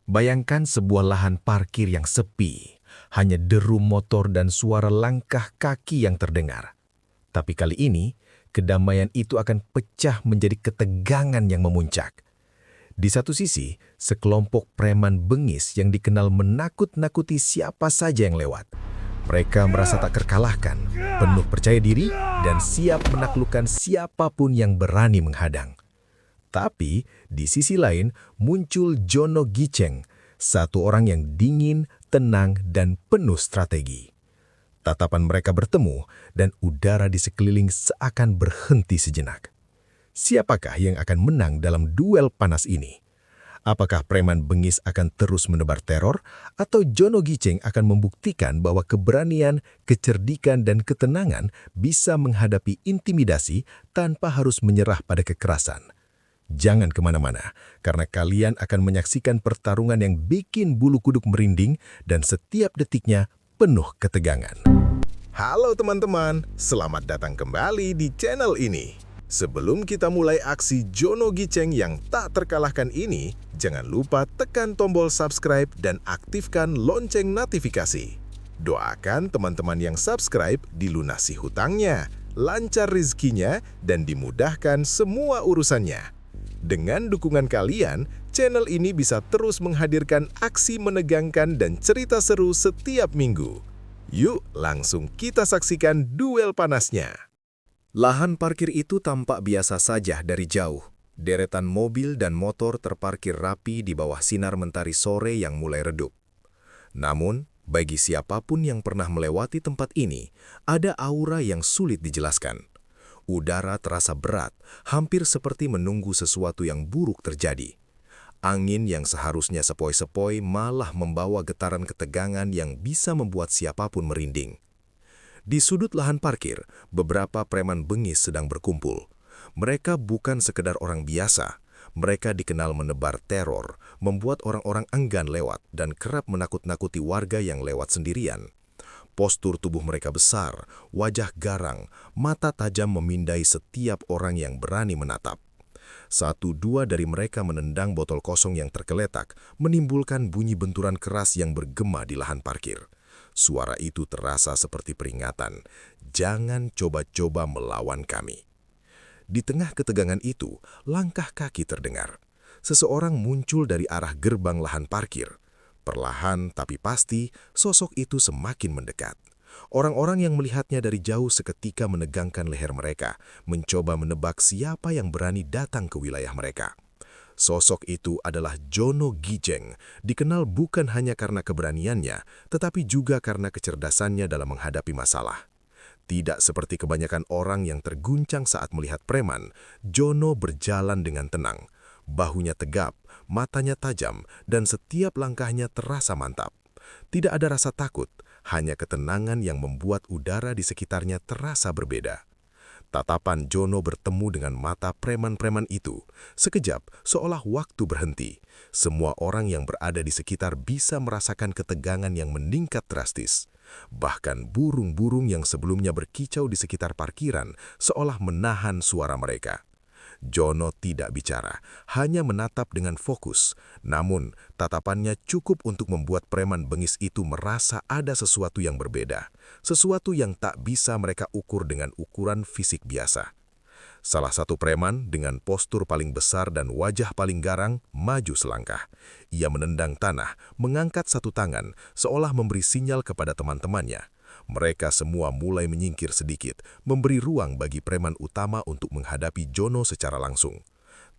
Bayangkan sebuah lahan parkir yang sepi, hanya deru motor dan suara langkah kaki yang terdengar. Tapi kali ini, kedamaian itu akan pecah menjadi ketegangan yang memuncak. Di satu sisi, sekelompok preman bengis yang dikenal menakut-nakuti siapa saja yang lewat. Mereka merasa tak terkalahkan, penuh percaya diri, dan siap menaklukkan siapapun yang berani menghadang. Tapi, di sisi lain, muncul Jono Giceng, satu orang yang dingin, tenang, dan penuh strategi. Tatapan mereka bertemu, dan udara di sekeliling seakan berhenti sejenak. Siapakah yang akan menang dalam duel panas ini? Apakah preman bengis akan terus menebar teror, atau Jono Giceng akan membuktikan bahwa keberanian, kecerdikan, dan ketenangan bisa menghadapi intimidasi tanpa harus menyerah pada kekerasan? Jangan kemana-mana, karena kalian akan menyaksikan pertarungan yang bikin bulu kuduk merinding dan setiap detiknya penuh ketegangan. Halo teman-teman, selamat datang kembali di channel ini. Sebelum kita mulai aksi Jono Giceng yang tak terkalahkan ini, jangan lupa tekan tombol subscribe dan aktifkan lonceng notifikasi. Doakan teman-teman yang subscribe dilunasi hutangnya, lancar rezekinya, dan dimudahkan semua urusannya. Dengan dukungan kalian, channel ini bisa terus menghadirkan aksi menegangkan dan cerita seru setiap minggu. Yuk, langsung kita saksikan duel panasnya. Lahan parkir itu tampak biasa saja dari jauh. Deretan mobil dan motor terparkir rapi di bawah sinar mentari sore yang mulai redup. Namun, bagi siapapun yang pernah melewati tempat ini, ada aura yang sulit dijelaskan. Udara terasa berat, hampir seperti menunggu sesuatu yang buruk terjadi. Angin yang seharusnya sepoi-sepoi malah membawa getaran ketegangan yang bisa membuat siapapun merinding. Di sudut lahan parkir, beberapa preman bengis sedang berkumpul. Mereka bukan sekedar orang biasa. Mereka dikenal menebar teror, membuat orang-orang enggan lewat dan kerap menakut-nakuti warga yang lewat sendirian. Postur tubuh mereka besar, wajah garang, mata tajam memindai setiap orang yang berani menatap. Satu dua dari mereka menendang botol kosong yang tergeletak, menimbulkan bunyi benturan keras yang bergema di lahan parkir. Suara itu terasa seperti peringatan, jangan coba-coba melawan kami. Di tengah ketegangan itu, langkah kaki terdengar. Seseorang muncul dari arah gerbang lahan parkir. Perlahan tapi pasti, sosok itu semakin mendekat. Orang-orang yang melihatnya dari jauh seketika menegangkan leher mereka, mencoba menebak siapa yang berani datang ke wilayah mereka. Sosok itu adalah Jono Giceng, dikenal bukan hanya karena keberaniannya, tetapi juga karena kecerdasannya dalam menghadapi masalah. Tidak seperti kebanyakan orang yang terguncang saat melihat preman, Jono berjalan dengan tenang. Bahunya tegap, matanya tajam, dan setiap langkahnya terasa mantap. Tidak ada rasa takut, hanya ketenangan yang membuat udara di sekitarnya terasa berbeda. Tatapan Jono bertemu dengan mata preman-preman itu. Sekejap, seolah waktu berhenti. Semua orang yang berada di sekitar bisa merasakan ketegangan yang meningkat drastis. Bahkan burung-burung yang sebelumnya berkicau di sekitar parkiran seolah menahan suara mereka. Jono tidak bicara, hanya menatap dengan fokus. Namun, tatapannya cukup untuk membuat preman bengis itu merasa ada sesuatu yang berbeda. Sesuatu yang tak bisa mereka ukur dengan ukuran fisik biasa. Salah satu preman dengan postur paling besar dan wajah paling garang maju selangkah. Ia menendang tanah, mengangkat satu tangan, seolah memberi sinyal kepada teman-temannya. Mereka semua mulai menyingkir sedikit, memberi ruang bagi preman utama untuk menghadapi Jono secara langsung.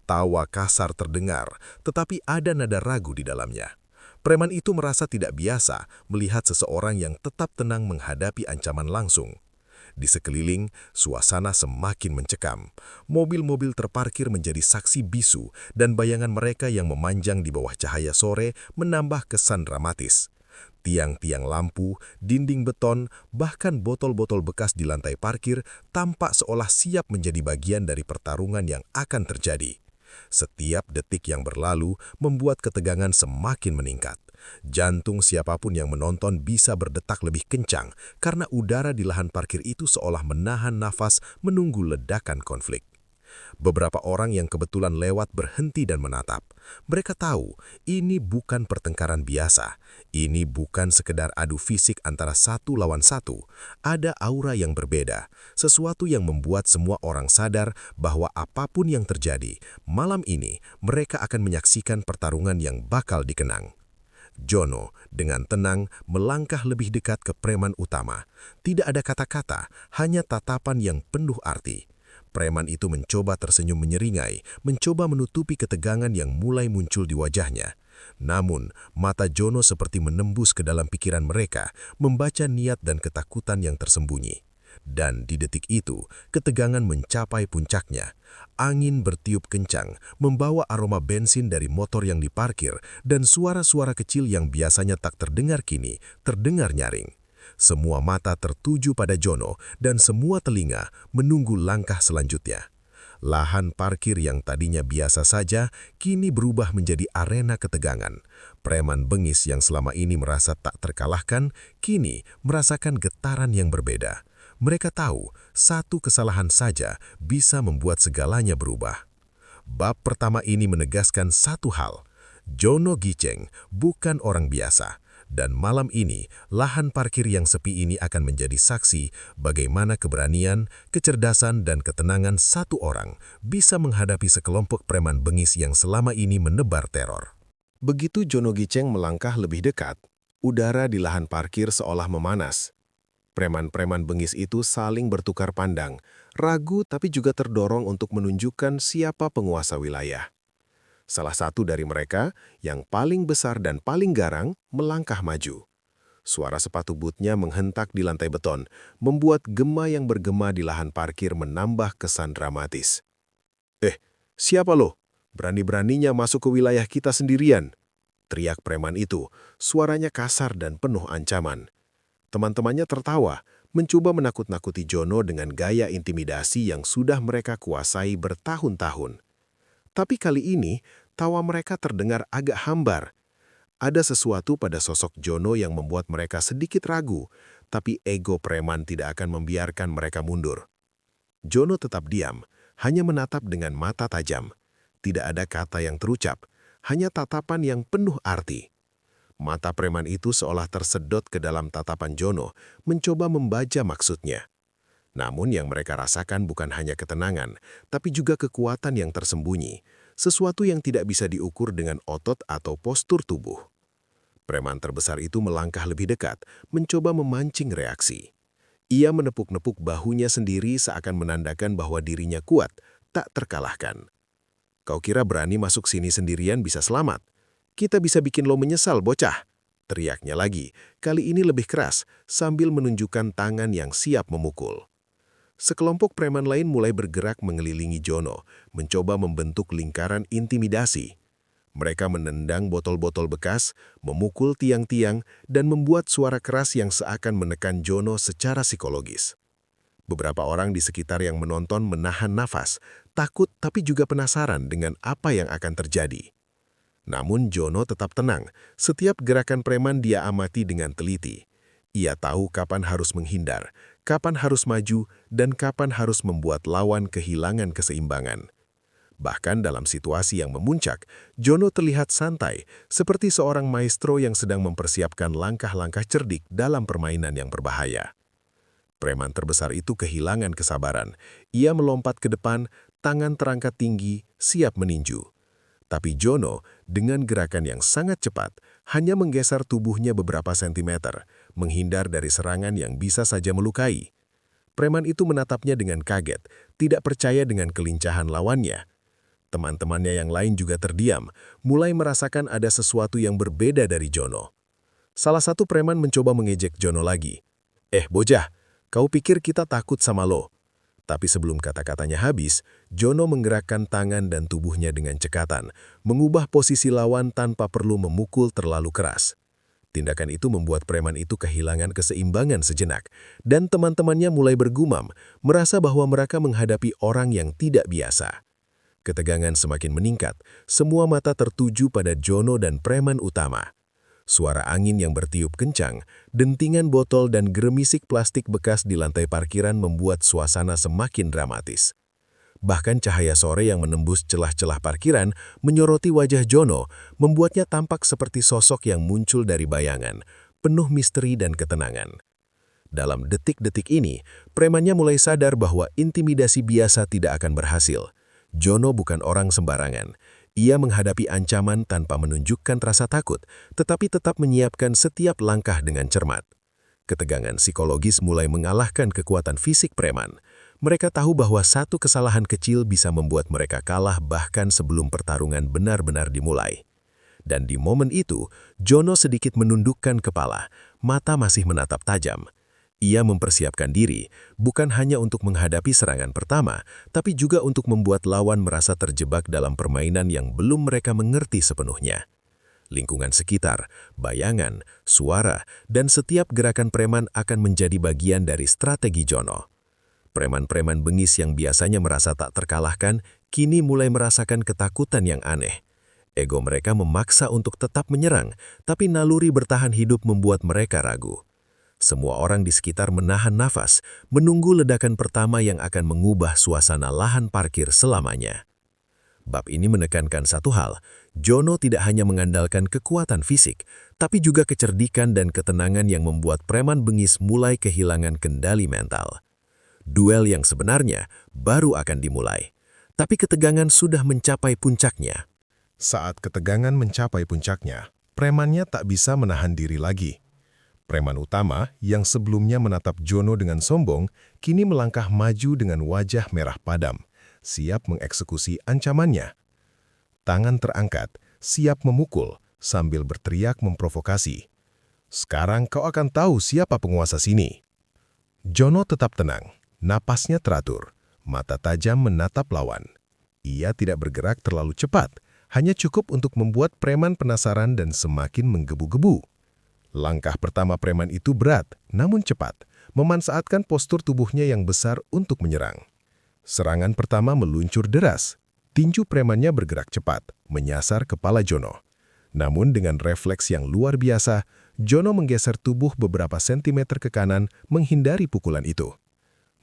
Tawa kasar terdengar, tetapi ada nada ragu di dalamnya. Preman itu merasa tidak biasa melihat seseorang yang tetap tenang menghadapi ancaman langsung. Di sekeliling, suasana semakin mencekam. Mobil-mobil terparkir menjadi saksi bisu dan bayangan mereka yang memanjang di bawah cahaya sore menambah kesan dramatis. Tiang-tiang lampu, dinding beton, bahkan botol-botol bekas di lantai parkir tampak seolah siap menjadi bagian dari pertarungan yang akan terjadi. Setiap detik yang berlalu membuat ketegangan semakin meningkat. Jantung siapapun yang menonton bisa berdetak lebih kencang karena udara di lahan parkir itu seolah menahan nafas menunggu ledakan konflik. Beberapa orang yang kebetulan lewat berhenti dan menatap. Mereka tahu ini bukan pertengkaran biasa. Ini bukan sekedar adu fisik antara satu lawan satu. Ada aura yang berbeda, sesuatu yang membuat semua orang sadar bahwa apapun yang terjadi, malam ini mereka akan menyaksikan pertarungan yang bakal dikenang. Jono dengan tenang melangkah lebih dekat ke preman utama. Tidak ada kata-kata, hanya tatapan yang penuh arti. Preman itu mencoba tersenyum menyeringai, mencoba menutupi ketegangan yang mulai muncul di wajahnya. Namun, mata Jono seperti menembus ke dalam pikiran mereka, membaca niat dan ketakutan yang tersembunyi. Dan di detik itu, ketegangan mencapai puncaknya. Angin bertiup kencang, membawa aroma bensin dari motor yang diparkir, dan suara-suara kecil yang biasanya tak terdengar kini, terdengar nyaring. Semua mata tertuju pada Jono, dan semua telinga menunggu langkah selanjutnya. Lahan parkir yang tadinya biasa saja, kini berubah menjadi arena ketegangan. Preman bengis yang selama ini merasa tak terkalahkan, kini merasakan getaran yang berbeda. Mereka tahu, satu kesalahan saja bisa membuat segalanya berubah. Bab pertama ini menegaskan satu hal, Jono Giceng bukan orang biasa. Dan malam ini, lahan parkir yang sepi ini akan menjadi saksi bagaimana keberanian, kecerdasan, dan ketenangan satu orang bisa menghadapi sekelompok preman bengis yang selama ini menebar teror. Begitu Jono Giceng melangkah lebih dekat, udara di lahan parkir seolah memanas. Preman-preman bengis itu saling bertukar pandang, ragu tapi juga terdorong untuk menunjukkan siapa penguasa wilayah. Salah satu dari mereka, yang paling besar dan paling garang, melangkah maju. Suara sepatu bootnya menghentak di lantai beton, membuat gema yang bergema di lahan parkir menambah kesan dramatis. Siapa lo? Berani-beraninya masuk ke wilayah kita sendirian? Teriak preman itu, suaranya kasar dan penuh ancaman. Teman-temannya tertawa, mencoba menakut-nakuti Jono dengan gaya intimidasi yang sudah mereka kuasai bertahun-tahun. Tapi kali ini, tawa mereka terdengar agak hambar. Ada sesuatu pada sosok Jono yang membuat mereka sedikit ragu, tapi ego preman tidak akan membiarkan mereka mundur. Jono tetap diam, hanya menatap dengan mata tajam. Tidak ada kata yang terucap, hanya tatapan yang penuh arti. Mata preman itu seolah tersedot ke dalam tatapan Jono, mencoba membaca maksudnya. Namun yang mereka rasakan bukan hanya ketenangan, tapi juga kekuatan yang tersembunyi, sesuatu yang tidak bisa diukur dengan otot atau postur tubuh. Preman terbesar itu melangkah lebih dekat, mencoba memancing reaksi. Ia menepuk-nepuk bahunya sendiri seakan menandakan bahwa dirinya kuat, tak terkalahkan. Kau kira berani masuk sini sendirian bisa selamat? Kita bisa bikin lo menyesal, bocah. Teriaknya lagi, kali ini lebih keras, sambil menunjukkan tangan yang siap memukul. Sekelompok preman lain mulai bergerak mengelilingi Jono, mencoba membentuk lingkaran intimidasi. Mereka menendang botol-botol bekas, memukul tiang-tiang, dan membuat suara keras yang seakan menekan Jono secara psikologis. Beberapa orang di sekitar yang menonton menahan nafas, takut tapi juga penasaran dengan apa yang akan terjadi. Namun Jono tetap tenang, setiap gerakan preman dia amati dengan teliti. Ia tahu kapan harus menghindar, kapan harus maju, dan kapan harus membuat lawan kehilangan keseimbangan. Bahkan dalam situasi yang memuncak, Jono terlihat santai, seperti seorang maestro yang sedang mempersiapkan langkah-langkah cerdik dalam permainan yang berbahaya. Preman terbesar itu kehilangan kesabaran. Ia melompat ke depan, tangan terangkat tinggi, siap meninju. Tapi Jono, dengan gerakan yang sangat cepat, hanya menggeser tubuhnya beberapa sentimeter, menghindar dari serangan yang bisa saja melukai. Preman itu menatapnya dengan kaget, tidak percaya dengan kelincahan lawannya. Teman-temannya yang lain juga terdiam, mulai merasakan ada sesuatu yang berbeda dari Jono. Salah satu preman mencoba mengejek Jono lagi. Bocah, kau pikir kita takut sama lo? Tapi sebelum kata-katanya habis, Jono menggerakkan tangan dan tubuhnya dengan cekatan, mengubah posisi lawan tanpa perlu memukul terlalu keras. Tindakan itu membuat preman itu kehilangan keseimbangan sejenak, dan teman-temannya mulai bergumam, merasa bahwa mereka menghadapi orang yang tidak biasa. Ketegangan semakin meningkat, semua mata tertuju pada Jono dan preman utama. Suara angin yang bertiup kencang, dentingan botol dan geremisik plastik bekas di lantai parkiran membuat suasana semakin dramatis. Bahkan cahaya sore yang menembus celah-celah parkiran menyoroti wajah Jono, membuatnya tampak seperti sosok yang muncul dari bayangan, penuh misteri dan ketenangan. Dalam detik-detik ini, premannya mulai sadar bahwa intimidasi biasa tidak akan berhasil. Jono bukan orang sembarangan. Ia menghadapi ancaman tanpa menunjukkan rasa takut, tetapi tetap menyiapkan setiap langkah dengan cermat. Ketegangan psikologis mulai mengalahkan kekuatan fisik preman. Mereka tahu bahwa satu kesalahan kecil bisa membuat mereka kalah bahkan sebelum pertarungan benar-benar dimulai. Dan di momen itu, Jono sedikit menundukkan kepala, mata masih menatap tajam. Ia mempersiapkan diri, bukan hanya untuk menghadapi serangan pertama, tapi juga untuk membuat lawan merasa terjebak dalam permainan yang belum mereka mengerti sepenuhnya. Lingkungan sekitar, bayangan, suara, dan setiap gerakan preman akan menjadi bagian dari strategi Jono. Preman-preman bengis yang biasanya merasa tak terkalahkan, kini mulai merasakan ketakutan yang aneh. Ego mereka memaksa untuk tetap menyerang, tapi naluri bertahan hidup membuat mereka ragu. Semua orang di sekitar menahan nafas, menunggu ledakan pertama yang akan mengubah suasana lahan parkir selamanya. Bab ini menekankan satu hal, Jono tidak hanya mengandalkan kekuatan fisik, tapi juga kecerdikan dan ketenangan yang membuat preman bengis mulai kehilangan kendali mental. Duel yang sebenarnya baru akan dimulai, tapi ketegangan sudah mencapai puncaknya. Saat ketegangan mencapai puncaknya, premannya tak bisa menahan diri lagi. Preman utama yang sebelumnya menatap Jono dengan sombong, kini melangkah maju dengan wajah merah padam, siap mengeksekusi ancamannya. Tangan terangkat, siap memukul, sambil berteriak memprovokasi. "Sekarang kau akan tahu siapa penguasa sini." Jono tetap tenang, napasnya teratur, mata tajam menatap lawan. Ia tidak bergerak terlalu cepat, hanya cukup untuk membuat preman penasaran dan semakin menggebu-gebu. Langkah pertama preman itu berat, namun cepat, memanfaatkan postur tubuhnya yang besar untuk menyerang. Serangan pertama meluncur deras. Tinju premannya bergerak cepat, menyasar kepala Jono. Namun dengan refleks yang luar biasa, Jono menggeser tubuh beberapa sentimeter ke kanan menghindari pukulan itu.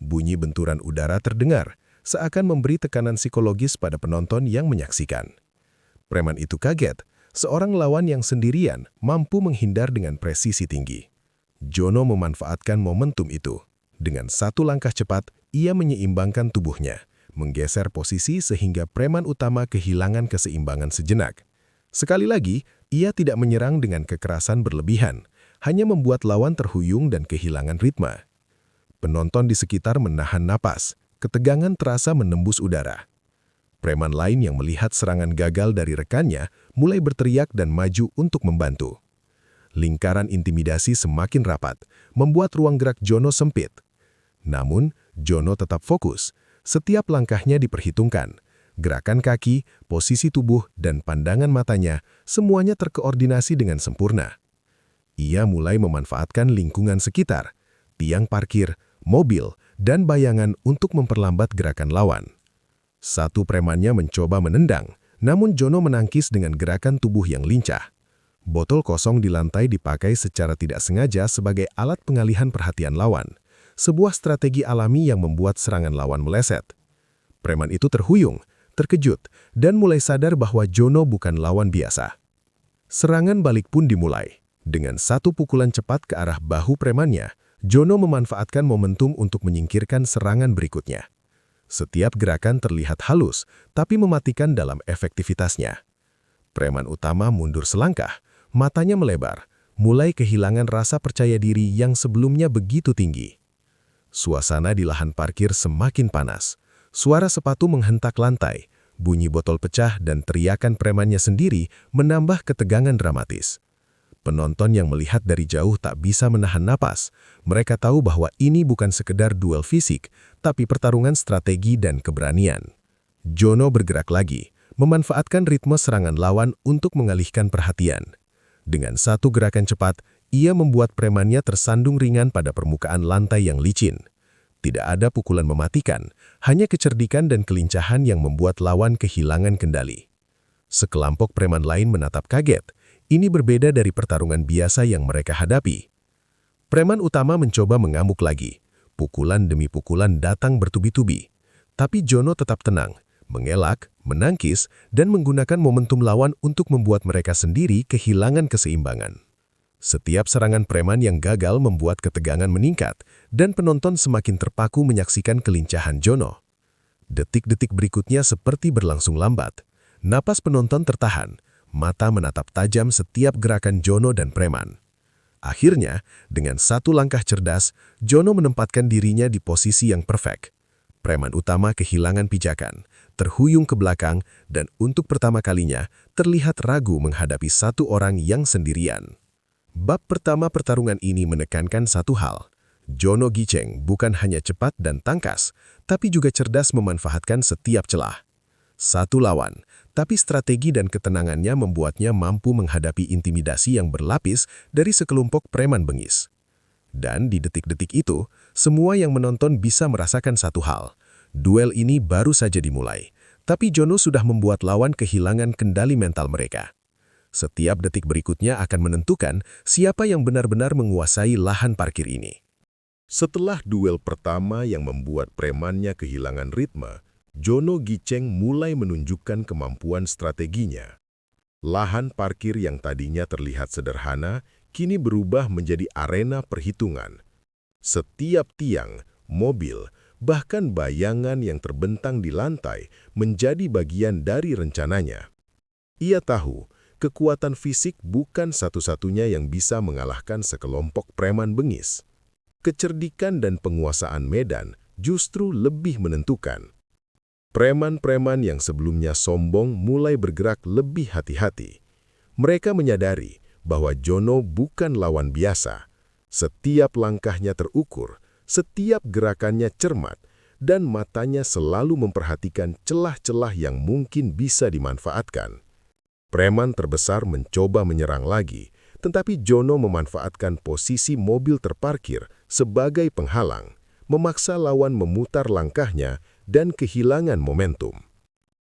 Bunyi benturan udara terdengar, seakan memberi tekanan psikologis pada penonton yang menyaksikan. Preman itu kaget, seorang lawan yang sendirian mampu menghindar dengan presisi tinggi. Jono memanfaatkan momentum itu. Dengan satu langkah cepat, ia menyeimbangkan tubuhnya, menggeser posisi sehingga preman utama kehilangan keseimbangan sejenak. Sekali lagi, ia tidak menyerang dengan kekerasan berlebihan, hanya membuat lawan terhuyung dan kehilangan ritme. Penonton di sekitar menahan napas, ketegangan terasa menembus udara. Preman lain yang melihat serangan gagal dari rekannya mulai berteriak dan maju untuk membantu. Lingkaran intimidasi semakin rapat, membuat ruang gerak Jono sempit. Namun, Jono tetap fokus. Setiap langkahnya diperhitungkan. Gerakan kaki, posisi tubuh, dan pandangan matanya semuanya terkoordinasi dengan sempurna. Ia mulai memanfaatkan lingkungan sekitar, tiang parkir, mobil, dan bayangan untuk memperlambat gerakan lawan. Satu premannya mencoba menendang, namun Jono menangkis dengan gerakan tubuh yang lincah. Botol kosong di lantai dipakai secara tidak sengaja sebagai alat pengalihan perhatian lawan, sebuah strategi alami yang membuat serangan lawan meleset. Preman itu terhuyung, terkejut, dan mulai sadar bahwa Jono bukan lawan biasa. Serangan balik pun dimulai. Dengan satu pukulan cepat ke arah bahu premannya, Jono memanfaatkan momentum untuk menyingkirkan serangan berikutnya. Setiap gerakan terlihat halus, tapi mematikan dalam efektivitasnya. Preman utama mundur selangkah, matanya melebar, mulai kehilangan rasa percaya diri yang sebelumnya begitu tinggi. Suasana di lahan parkir semakin panas. Suara sepatu menghentak lantai, bunyi botol pecah dan teriakan premannya sendiri menambah ketegangan dramatis. Penonton yang melihat dari jauh tak bisa menahan napas. Mereka tahu bahwa ini bukan sekedar duel fisik, tapi pertarungan strategi dan keberanian. Jono bergerak lagi, memanfaatkan ritme serangan lawan untuk mengalihkan perhatian. Dengan satu gerakan cepat, ia membuat premannya tersandung ringan pada permukaan lantai yang licin. Tidak ada pukulan mematikan, hanya kecerdikan dan kelincahan yang membuat lawan kehilangan kendali. Sekelompok preman lain menatap kaget. Ini berbeda dari pertarungan biasa yang mereka hadapi. Preman utama mencoba mengamuk lagi. Pukulan demi pukulan datang bertubi-tubi. Tapi Jono tetap tenang, mengelak, menangkis, dan menggunakan momentum lawan untuk membuat mereka sendiri kehilangan keseimbangan. Setiap serangan preman yang gagal membuat ketegangan meningkat, dan penonton semakin terpaku menyaksikan kelincahan Jono. Detik-detik berikutnya seperti berlangsung lambat. Napas penonton tertahan, mata menatap tajam setiap gerakan Jono dan preman. Akhirnya, dengan satu langkah cerdas, Jono menempatkan dirinya di posisi yang perfect. Preman utama kehilangan pijakan, terhuyung ke belakang, dan untuk pertama kalinya terlihat ragu menghadapi satu orang yang sendirian. Bab pertama pertarungan ini menekankan satu hal. Jono Giceng bukan hanya cepat dan tangkas, tapi juga cerdas memanfaatkan setiap celah. Satu lawan, tapi strategi dan ketenangannya membuatnya mampu menghadapi intimidasi yang berlapis dari sekelompok preman bengis. Dan di detik-detik itu, semua yang menonton bisa merasakan satu hal. Duel ini baru saja dimulai, tapi Jono sudah membuat lawan kehilangan kendali mental mereka. Setiap detik berikutnya akan menentukan siapa yang benar-benar menguasai lahan parkir ini. Setelah duel pertama yang membuat premannya kehilangan ritme, Jono Giceng mulai menunjukkan kemampuan strateginya. Lahan parkir yang tadinya terlihat sederhana, kini berubah menjadi arena perhitungan. Setiap tiang, mobil, bahkan bayangan yang terbentang di lantai menjadi bagian dari rencananya. Ia tahu, kekuatan fisik bukan satu-satunya yang bisa mengalahkan sekelompok preman bengis. Kecerdikan dan penguasaan medan justru lebih menentukan. Preman-preman yang sebelumnya sombong mulai bergerak lebih hati-hati. Mereka menyadari bahwa Jono bukan lawan biasa. Setiap langkahnya terukur, setiap gerakannya cermat, dan matanya selalu memperhatikan celah-celah yang mungkin bisa dimanfaatkan. Preman terbesar mencoba menyerang lagi, tetapi Jono memanfaatkan posisi mobil terparkir sebagai penghalang, memaksa lawan memutar langkahnya dan kehilangan momentum.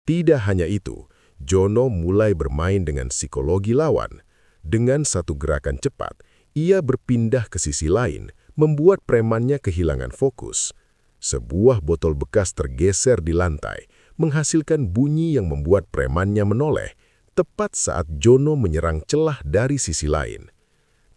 Tidak hanya itu, Jono mulai bermain dengan psikologi lawan. Dengan satu gerakan cepat, ia berpindah ke sisi lain, membuat premannya kehilangan fokus. Sebuah botol bekas tergeser di lantai, menghasilkan bunyi yang membuat premannya menoleh, tepat saat Jono menyerang celah dari sisi lain.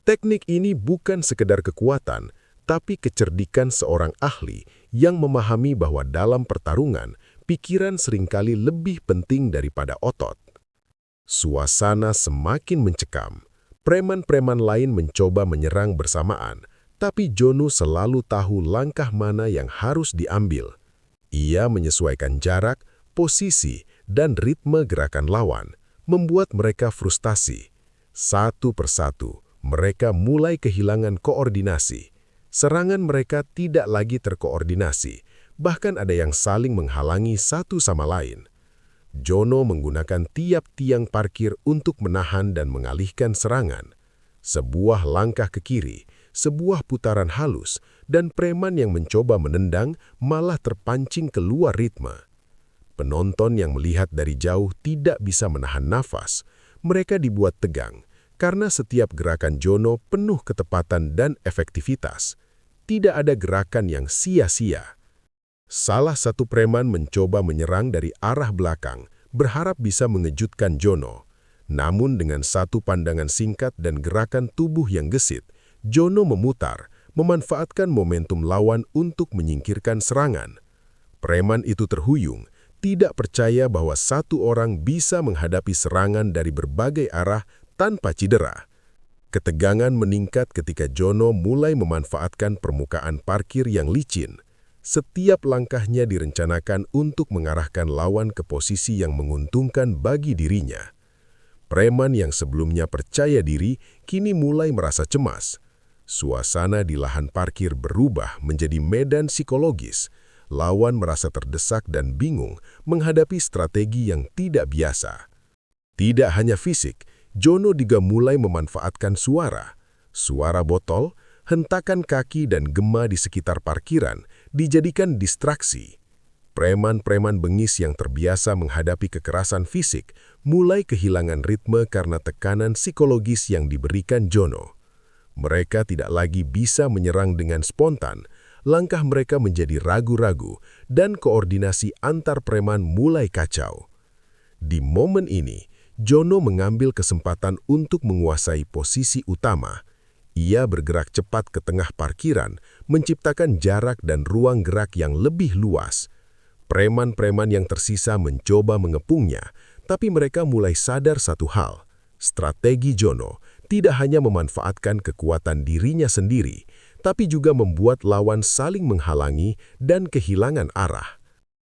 Teknik ini bukan sekedar kekuatan, tapi kecerdikan seorang ahli yang memahami bahwa dalam pertarungan, pikiran seringkali lebih penting daripada otot. Suasana semakin mencekam. Preman-preman lain mencoba menyerang bersamaan, tapi Jono selalu tahu langkah mana yang harus diambil. Ia menyesuaikan jarak, posisi, dan ritme gerakan lawan, membuat mereka frustasi. Satu persatu, mereka mulai kehilangan koordinasi. Serangan mereka tidak lagi terkoordinasi, bahkan ada yang saling menghalangi satu sama lain. Jono menggunakan tiap tiang parkir untuk menahan dan mengalihkan serangan. Sebuah langkah ke kiri, sebuah putaran halus, dan preman yang mencoba menendang malah terpancing keluar ritme. Penonton yang melihat dari jauh tidak bisa menahan nafas. Mereka dibuat tegang, karena setiap gerakan Jono penuh ketepatan dan efektivitas. Tidak ada gerakan yang sia-sia. Salah satu preman mencoba menyerang dari arah belakang, berharap bisa mengejutkan Jono. Namun dengan satu pandangan singkat dan gerakan tubuh yang gesit, Jono memutar, memanfaatkan momentum lawan untuk menyingkirkan serangan. Preman itu terhuyung, tidak percaya bahwa satu orang bisa menghadapi serangan dari berbagai arah tanpa cedera. Ketegangan meningkat ketika Jono mulai memanfaatkan permukaan parkir yang licin. Setiap langkahnya direncanakan untuk mengarahkan lawan ke posisi yang menguntungkan bagi dirinya. Preman yang sebelumnya percaya diri kini mulai merasa cemas. Suasana di lahan parkir berubah menjadi medan psikologis. Lawan merasa terdesak dan bingung menghadapi strategi yang tidak biasa. Tidak hanya fisik, Jono juga mulai memanfaatkan suara. Suara botol, hentakan kaki dan gema di sekitar parkiran dijadikan distraksi. Preman-preman bengis yang terbiasa menghadapi kekerasan fisik mulai kehilangan ritme karena tekanan psikologis yang diberikan Jono. Mereka tidak lagi bisa menyerang dengan spontan. langkah mereka menjadi ragu-ragu dan koordinasi antar preman mulai kacau. Di momen ini, Jono mengambil kesempatan untuk menguasai posisi utama. Ia bergerak cepat ke tengah parkiran, menciptakan jarak dan ruang gerak yang lebih luas. Preman-preman yang tersisa mencoba mengepungnya, tapi mereka mulai sadar satu hal. Strategi Jono tidak hanya memanfaatkan kekuatan dirinya sendiri, tapi juga membuat lawan saling menghalangi dan kehilangan arah.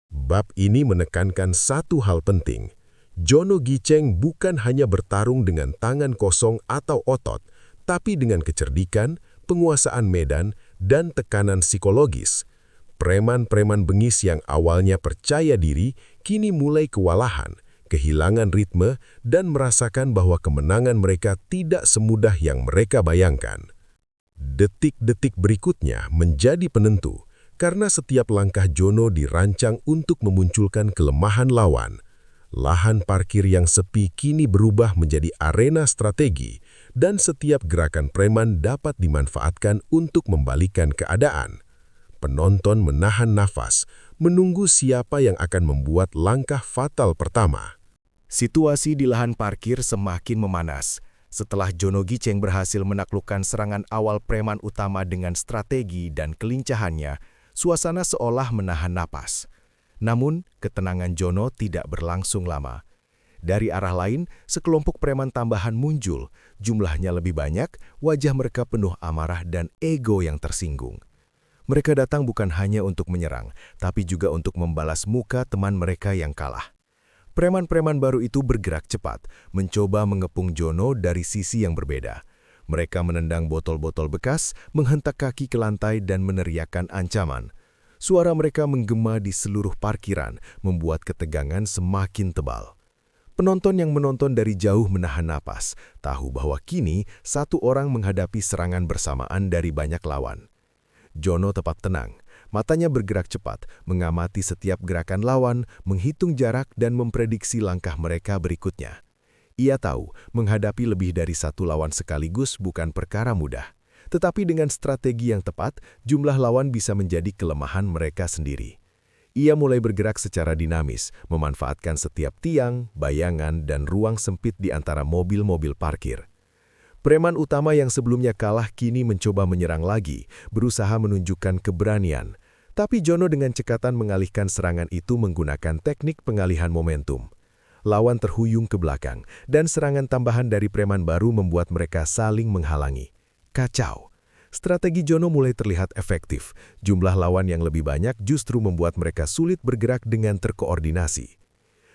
Bab ini menekankan satu hal penting. Jono Giceng bukan hanya bertarung dengan tangan kosong atau otot, tapi dengan kecerdikan, penguasaan medan, dan tekanan psikologis. Preman-preman bengis yang awalnya percaya diri, kini mulai kewalahan, kehilangan ritme, dan merasakan bahwa kemenangan mereka tidak semudah yang mereka bayangkan. Detik-detik berikutnya menjadi penentu, karena setiap langkah Jono dirancang untuk memunculkan kelemahan lawan. Lahan parkir yang sepi kini berubah menjadi arena strategi, dan setiap gerakan preman dapat dimanfaatkan untuk membalikkan keadaan. Penonton menahan nafas, menunggu siapa yang akan membuat langkah fatal pertama. Situasi di lahan parkir semakin memanas. Setelah Jono Giceng berhasil menaklukkan serangan awal preman utama dengan strategi dan kelincahannya, suasana seolah menahan napas. Namun, ketenangan Jono tidak berlangsung lama. Dari arah lain, sekelompok preman tambahan muncul. Jumlahnya lebih banyak, wajah mereka penuh amarah dan ego yang tersinggung. Mereka datang bukan hanya untuk menyerang, tapi juga untuk membalas muka teman mereka yang kalah. Preman-preman baru itu bergerak cepat, mencoba mengepung Jono dari sisi yang berbeda. Mereka menendang botol-botol bekas, menghentak kaki ke lantai dan meneriakkan ancaman. Suara mereka menggema di seluruh parkiran, membuat ketegangan semakin tebal. Penonton yang menonton dari jauh menahan napas, tahu bahwa kini satu orang menghadapi serangan bersamaan dari banyak lawan. Jono tetap tenang, matanya bergerak cepat, mengamati setiap gerakan lawan, menghitung jarak dan memprediksi langkah mereka berikutnya. Ia tahu, menghadapi lebih dari satu lawan sekaligus bukan perkara mudah. Tetapi dengan strategi yang tepat, jumlah lawan bisa menjadi kelemahan mereka sendiri. Ia mulai bergerak secara dinamis, memanfaatkan setiap tiang, bayangan, dan ruang sempit di antara mobil-mobil parkir. Preman utama yang sebelumnya kalah kini mencoba menyerang lagi, berusaha menunjukkan keberanian. Tapi Jono dengan cekatan mengalihkan serangan itu menggunakan teknik pengalihan momentum. Lawan terhuyung ke belakang, dan serangan tambahan dari preman baru membuat mereka saling menghalangi. Kacau. Strategi Jono mulai terlihat efektif. Jumlah lawan yang lebih banyak justru membuat mereka sulit bergerak dengan terkoordinasi.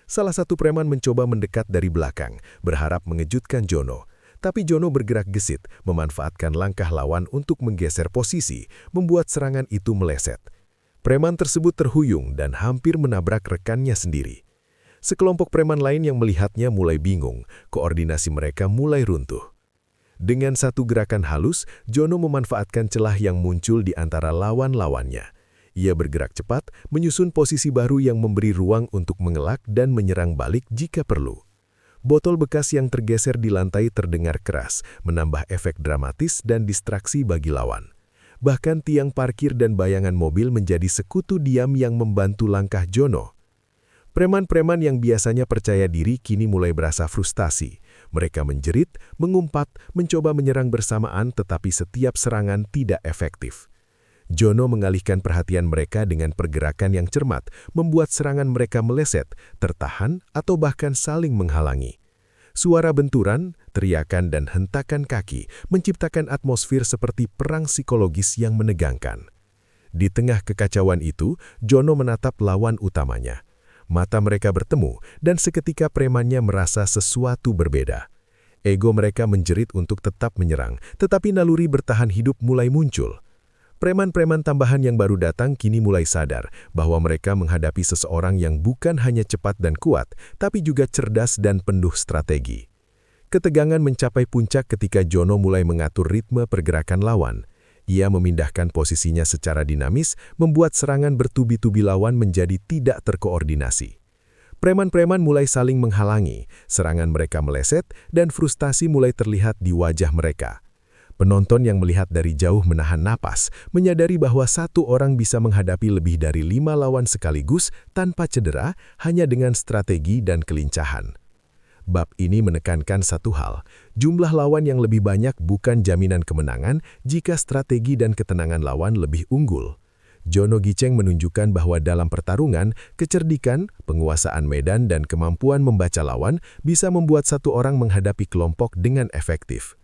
Salah satu preman mencoba mendekat dari belakang, berharap mengejutkan Jono. Tapi Jono bergerak gesit, memanfaatkan langkah lawan untuk menggeser posisi, membuat serangan itu meleset. Preman tersebut terhuyung dan hampir menabrak rekannya sendiri. Sekelompok preman lain yang melihatnya mulai bingung, koordinasi mereka mulai runtuh. Dengan satu gerakan halus, Jono memanfaatkan celah yang muncul di antara lawan-lawannya. Ia bergerak cepat, menyusun posisi baru yang memberi ruang untuk mengelak dan menyerang balik jika perlu. Botol bekas yang tergeser di lantai terdengar keras, menambah efek dramatis dan distraksi bagi lawan. Bahkan tiang parkir dan bayangan mobil menjadi sekutu diam yang membantu langkah Jono. Preman-preman yang biasanya percaya diri kini mulai berasa frustasi. Mereka menjerit, mengumpat, mencoba menyerang bersamaan tetapi setiap serangan tidak efektif. Jono mengalihkan perhatian mereka dengan pergerakan yang cermat, membuat serangan mereka meleset, tertahan, atau bahkan saling menghalangi. Suara benturan, teriakan, dan hentakan kaki menciptakan atmosfer seperti perang psikologis yang menegangkan. Di tengah kekacauan itu, Jono menatap lawan utamanya. Mata mereka bertemu, dan seketika premannya merasa sesuatu berbeda. Ego mereka menjerit untuk tetap menyerang, tetapi naluri bertahan hidup mulai muncul. Preman-preman tambahan yang baru datang kini mulai sadar bahwa mereka menghadapi seseorang yang bukan hanya cepat dan kuat, tapi juga cerdas dan penuh strategi. Ketegangan mencapai puncak ketika Jono mulai mengatur ritme pergerakan lawan. Ia memindahkan posisinya secara dinamis, membuat serangan bertubi-tubi lawan menjadi tidak terkoordinasi. Preman-preman mulai saling menghalangi, serangan mereka meleset, dan frustasi mulai terlihat di wajah mereka. Penonton yang melihat dari jauh menahan napas, menyadari bahwa satu orang bisa menghadapi lebih dari 5 lawan sekaligus tanpa cedera hanya dengan strategi dan kelincahan. Bab ini menekankan satu hal, jumlah lawan yang lebih banyak bukan jaminan kemenangan jika strategi dan ketenangan lawan lebih unggul. Jono Giceng menunjukkan bahwa dalam pertarungan, kecerdikan, penguasaan medan, dan kemampuan membaca lawan bisa membuat satu orang menghadapi kelompok dengan efektif.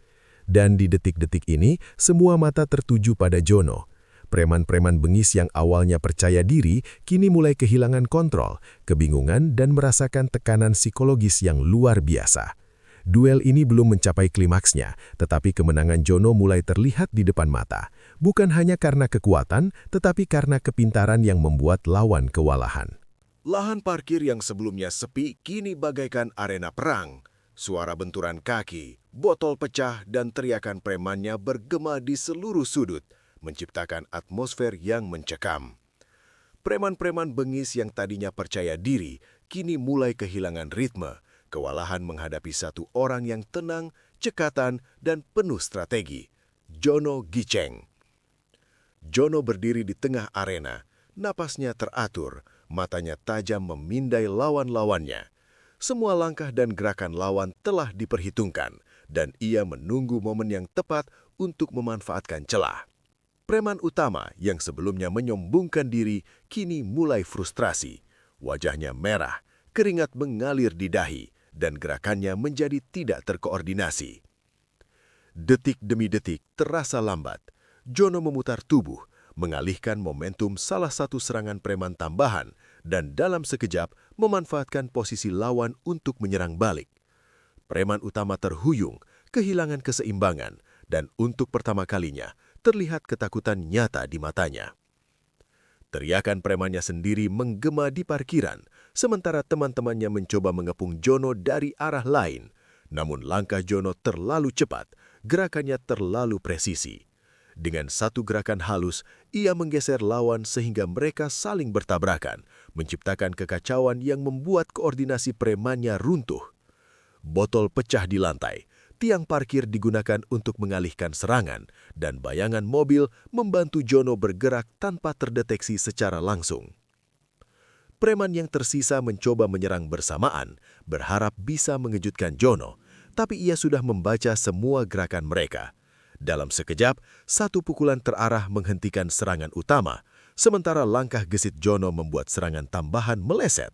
Dan di detik-detik ini, semua mata tertuju pada Jono. Preman-preman bengis yang awalnya percaya diri, kini mulai kehilangan kontrol, kebingungan, dan merasakan tekanan psikologis yang luar biasa. Duel ini belum mencapai klimaksnya, tetapi kemenangan Jono mulai terlihat di depan mata. Bukan hanya karena kekuatan, tetapi karena kepintaran yang membuat lawan kewalahan. Lahan parkir yang sebelumnya sepi kini bagaikan arena perang. Suara benturan kaki, botol pecah, dan teriakan premannya bergema di seluruh sudut, menciptakan atmosfer yang mencekam. Preman-preman bengis yang tadinya percaya diri, kini mulai kehilangan ritme, kewalahan menghadapi satu orang yang tenang, cekatan, dan penuh strategi, Jono Giceng. Jono berdiri di tengah arena, napasnya teratur, matanya tajam memindai lawan-lawannya. Semua langkah dan gerakan lawan telah diperhitungkan, dan ia menunggu momen yang tepat untuk memanfaatkan celah. Preman utama yang sebelumnya menyombongkan diri kini mulai frustrasi. Wajahnya merah, keringat mengalir di dahi, dan gerakannya menjadi tidak terkoordinasi. Detik demi detik terasa lambat. Jono memutar tubuh, mengalihkan momentum salah satu serangan preman tambahan, dan dalam sekejap memanfaatkan posisi lawan untuk menyerang balik. Preman utama terhuyung, kehilangan keseimbangan, dan untuk pertama kalinya terlihat ketakutan nyata di matanya. Teriakan premannya sendiri menggema di parkiran, sementara teman-temannya mencoba mengepung Jono dari arah lain. Namun langkah Jono terlalu cepat, gerakannya terlalu presisi. Dengan satu gerakan halus, ia menggeser lawan sehingga mereka saling bertabrakan, menciptakan kekacauan yang membuat koordinasi premannya runtuh. Botol pecah di lantai, tiang parkir digunakan untuk mengalihkan serangan, dan bayangan mobil membantu Jono bergerak tanpa terdeteksi secara langsung. Preman yang tersisa mencoba menyerang bersamaan, berharap bisa mengejutkan Jono, tapi ia sudah membaca semua gerakan mereka. Dalam sekejap, satu pukulan terarah menghentikan serangan utama, sementara langkah gesit Jono membuat serangan tambahan meleset.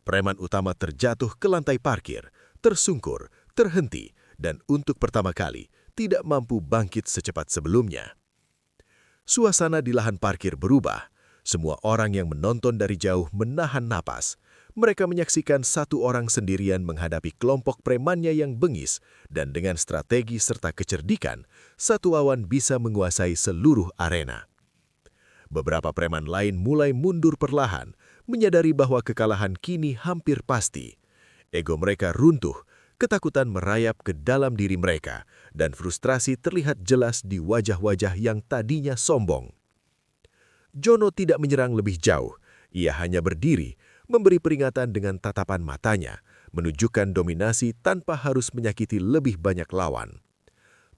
Preman utama terjatuh ke lantai parkir, tersungkur, terhenti, dan untuk pertama kali tidak mampu bangkit secepat sebelumnya. Suasana di lahan parkir berubah. Semua orang yang menonton dari jauh menahan napas. Mereka menyaksikan satu orang sendirian menghadapi kelompok premannya yang bengis, dan dengan strategi serta kecerdikan, satu lawan bisa menguasai seluruh arena. Beberapa preman lain mulai mundur perlahan, menyadari bahwa kekalahan kini hampir pasti. Ego mereka runtuh, ketakutan merayap ke dalam diri mereka, dan frustrasi terlihat jelas di wajah-wajah yang tadinya sombong. Jono tidak menyerang lebih jauh, ia hanya berdiri, memberi peringatan dengan tatapan matanya, menunjukkan dominasi tanpa harus menyakiti lebih banyak lawan.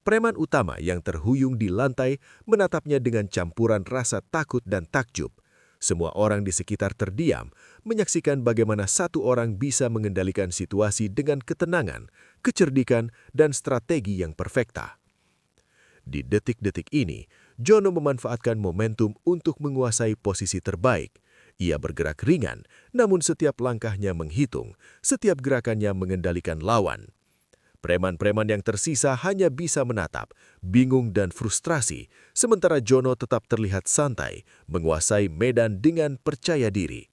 Preman utama yang terhuyung di lantai menatapnya dengan campuran rasa takut dan takjub. Semua orang di sekitar terdiam, menyaksikan bagaimana satu orang bisa mengendalikan situasi dengan ketenangan, kecerdikan, dan strategi yang perfekta. Di detik-detik ini, Jono memanfaatkan momentum untuk menguasai posisi terbaik. Ia bergerak ringan, namun setiap langkahnya menghitung, setiap gerakannya mengendalikan lawan. Preman-preman yang tersisa hanya bisa menatap, bingung dan frustrasi, sementara Jono tetap terlihat santai, menguasai medan dengan percaya diri.